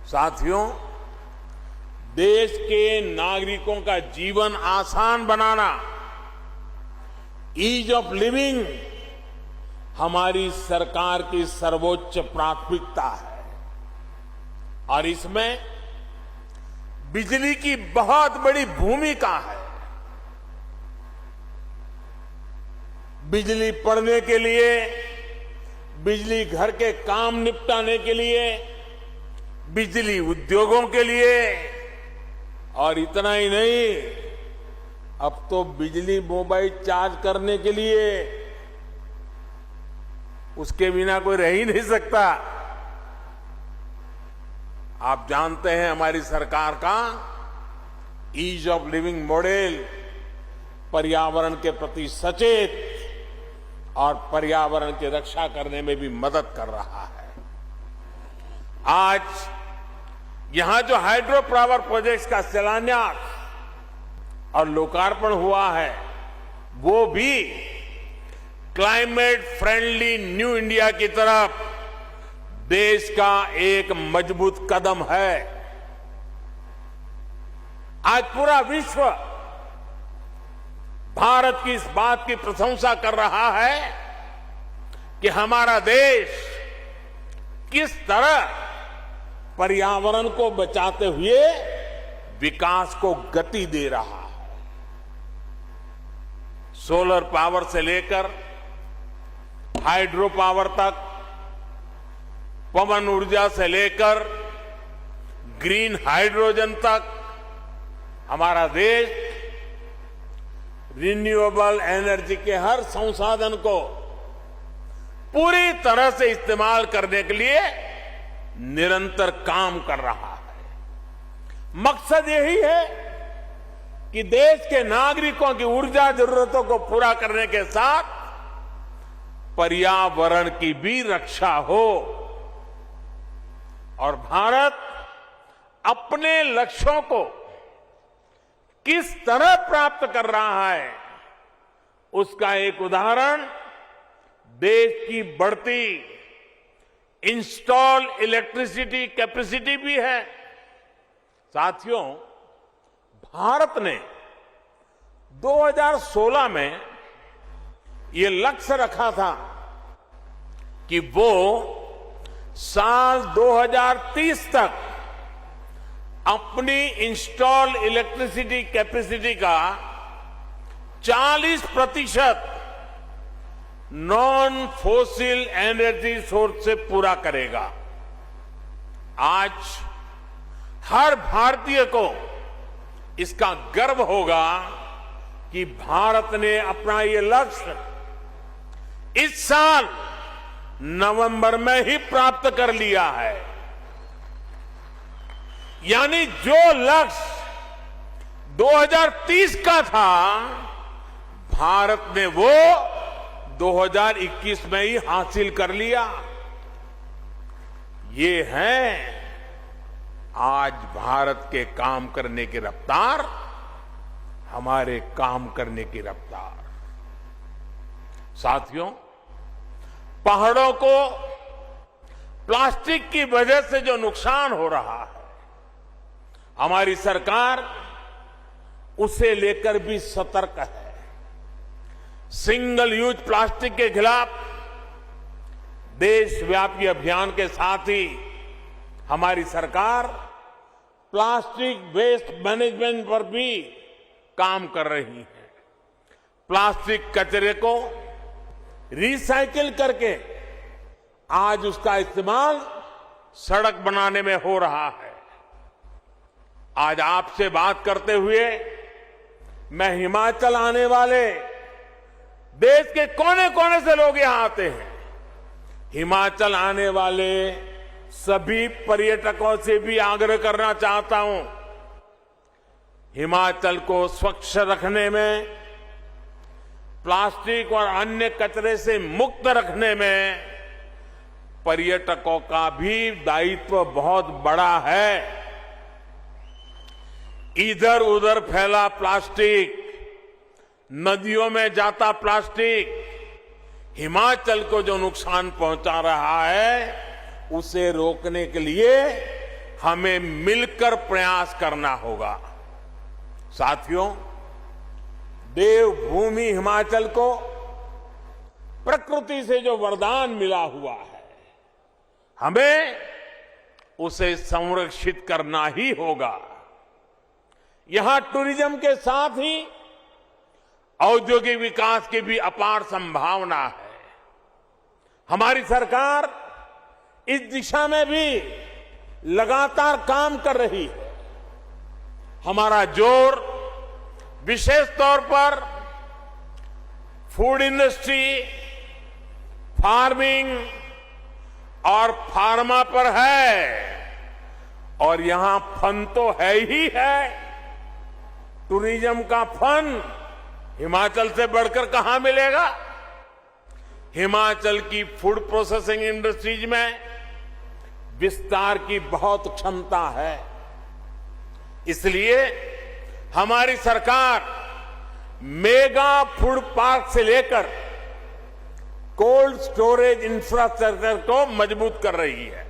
साथियों, देश के नागरिकों का जीवन आसान बनाना, ईज ऑफ लिविंग हमारी सरकार की सर्वोच्च प्राथमिकता है और इसमें बिजली की बहुत बड़ी भूमिका है। बिजली पढ़ने के लिए, बिजली घर के काम निपटाने के लिए, बिजली उद्योगों के लिए और इतना ही नहीं, अब तो बिजली मोबाइल चार्ज करने के लिए, उसके बिना कोई रह ही नहीं सकता। आप जानते हैं हमारी सरकार का ईज ऑफ लिविंग मॉडल पर्यावरण के प्रति सचेत और पर्यावरण की रक्षा करने में भी मदद कर रहा है। आज यहां जो हाइड्रो पावर प्रोजेक्ट्स का शिलान्यास और लोकार्पण हुआ है, वो भी क्लाइमेट फ्रेंडली न्यू इंडिया की तरफ देश का एक मजबूत कदम है। आज पूरा विश्व भारत की इस बात की प्रशंसा कर रहा है कि हमारा देश किस तरह पर्यावरण को बचाते हुए विकास को गति दे रहा है। सोलर पावर से लेकर हाइड्रो पावर तक, पवन ऊर्जा से लेकर ग्रीन हाइड्रोजन तक, हमारा देश रिन्यूएबल एनर्जी के हर संसाधन को पूरी तरह से इस्तेमाल करने के लिए निरंतर काम कर रहा है। मकसद यही है कि देश के नागरिकों की ऊर्जा जरूरतों को पूरा करने के साथ पर्यावरण की भी रक्षा हो और भारत अपने लक्ष्यों को किस तरह प्राप्त कर रहा है, उसका एक उदाहरण देश की बढ़ती इंस्टॉल इलेक्ट्रिसिटी कैपेसिटी भी है। साथियों, भारत ने 2016 में ये लक्ष्य रखा था कि वो साल 2030 तक अपनी इंस्टॉल इलेक्ट्रिसिटी कैपेसिटी का 40% नॉन फोसिल एनर्जी सोर्स से पूरा करेगा। आज हर भारतीय को इसका गर्व होगा कि भारत ने अपना ये लक्ष्य इस साल नवंबर में ही प्राप्त कर लिया है। यानी जो लक्ष्य 2030 का था, भारत ने वो 2021 में ही हासिल कर लिया। ये है आज भारत के काम करने की रफ्तार, हमारे काम करने की रफ्तार। साथियों, पहाड़ों को प्लास्टिक की वजह से जो नुकसान हो रहा है, हमारी सरकार उसे लेकर भी सतर्क है। सिंगल यूज प्लास्टिक के खिलाफ देशव्यापी अभियान के साथ ही हमारी सरकार प्लास्टिक वेस्ट मैनेजमेंट पर भी काम कर रही है। प्लास्टिक कचरे को रिसाइकिल करके आज उसका इस्तेमाल सड़क बनाने में हो रहा है। आज आपसे बात करते हुए मैं हिमाचल आने वाले देश के कोने कोने से लोग यहां आते हैं। हिमाचल आने वाले सभी पर्यटकों से भी आग्रह करना चाहता हूं, हिमाचल को स्वच्छ रखने में, प्लास्टिक और अन्य कचरे से मुक्त रखने में पर्यटकों का भी दायित्व बहुत बड़ा है। इधर उधर फैला प्लास्टिक, नदियों में जाता प्लास्टिक हिमाचल को जो नुकसान पहुंचा रहा है, उसे रोकने के लिए हमें मिलकर प्रयास करना होगा। साथियों, देवभूमि हिमाचल को प्रकृति से जो वरदान मिला हुआ है, हमें उसे संरक्षित करना ही होगा। यहां टूरिज्म के साथ ही औद्योगिक विकास की भी अपार संभावना है। हमारी सरकार इस दिशा में भी लगातार काम कर रही है। हमारा जोर विशेष तौर पर फूड इंडस्ट्री, फार्मिंग और फार्मा पर है, और यहां फन तो है ही है। टूरिज्म का फन हिमाचल से बढ़कर कहां मिलेगा। हिमाचल की फूड प्रोसेसिंग इंडस्ट्रीज में विस्तार की बहुत क्षमता है। इसलिए हमारी सरकार मेगा फूड पार्क से लेकर कोल्ड स्टोरेज इंफ्रास्ट्रक्चर को मजबूत कर रही है।